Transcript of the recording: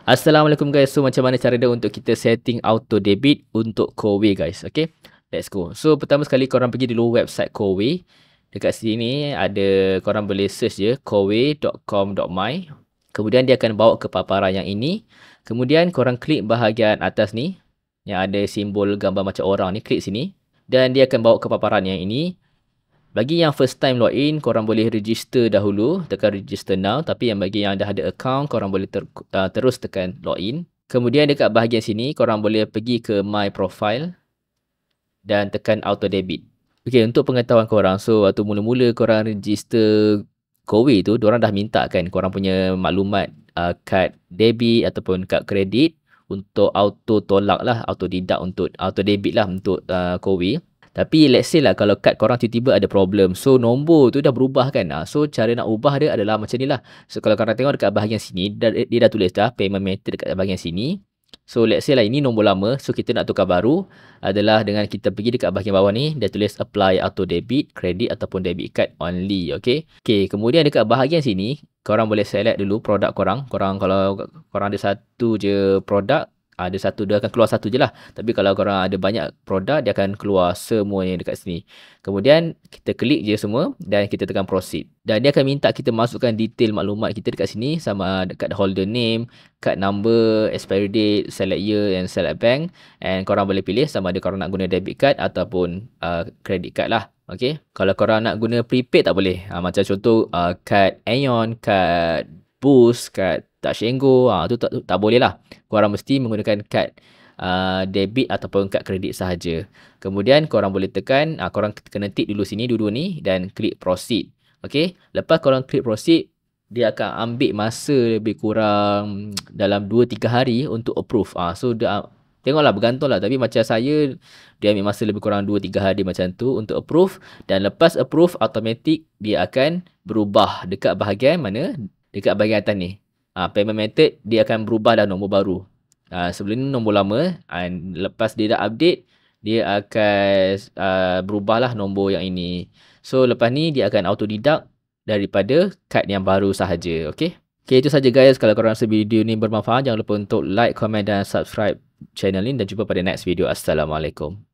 Assalamualaikum guys. So macam mana cara dia untuk kita setting auto debit untuk Kowe guys. Okay. Let's go. So pertama sekali korang pergi dulu website Kowe. Dekat sini ada korang boleh search je kowe.com.my. Kemudian dia akan bawa ke paparan yang ini. Kemudian korang klik bahagian atas ni yang ada simbol gambar macam orang ni, klik sini dan dia akan bawa ke paparan yang ini. Bagi yang first time login, korang boleh register dahulu, tekan register now. Tapi yang bagi yang dah ada account, korang boleh terus tekan login. Kemudian dekat bahagian sini, korang boleh pergi ke my profile dan tekan auto debit. Okay, untuk pengetahuan korang, so waktu mula-mula korang register Kowe tu, diorang dah minta kan korang punya maklumat kad debit ataupun kad kredit untuk auto tolak lah, auto deduct untuk auto debit lah untuk Kowe. Tapi let's say lah kalau kad korang tiba-tiba ada problem. So nombor tu dah berubah kan. So cara nak ubah dia adalah macam ni lah. So kalau korang tengok dekat bahagian sini, dia dah tulis dah payment method dekat bahagian sini. So let's say lah ini nombor lama. So kita nak tukar baru adalah dengan kita pergi dekat bahagian bawah ni. Dia tulis apply auto debit, credit ataupun debit card only. Okay. Okay, kemudian dekat bahagian sini, korang boleh select dulu produk korang. Kalau korang ada satu je produk, ada satu, dia akan keluar satu je lah. Tapi kalau korang ada banyak produk, dia akan keluar semuanya dekat sini. Kemudian kita klik je semua dan kita tekan proceed. Dan dia akan minta kita masukkan detail maklumat kita dekat sini, sama dekat holder name, card number, expiry date, select year and select bank. And korang boleh pilih sama ada korang nak guna debit card ataupun credit card lah. Okay. Kalau korang nak guna prepaid tak boleh. Macam contoh card Aeon, card Boost, card Touch and Go, tu tak boleh lah. Korang mesti menggunakan kad debit ataupun kad kredit sahaja. Kemudian korang boleh tekan, korang kena tick dulu sini dua-dua ni dan klik proceed. Okay, lepas korang klik proceed, dia akan ambil masa lebih kurang dalam 2-3 hari untuk approve. So tengoklah, bergantung lah. Tapi macam saya, dia ambil masa lebih kurang 2-3 hari macam tu untuk approve. Dan lepas approve, automatic dia akan berubah dekat bahagian mana? Dekat bahagian atas ni. Payment method dia akan berubah dah nombor baru. Sebelum ni nombor lama, lepas dia dah update, dia akan berubahlah nombor yang ini. So lepas ni dia akan auto deduct daripada kad yang baru sahaja. Okay. Okay, itu saja guys. Kalau korang rasa video ni bermanfaat, jangan lupa untuk like, comment dan subscribe channel ni dan jumpa pada next video. Assalamualaikum.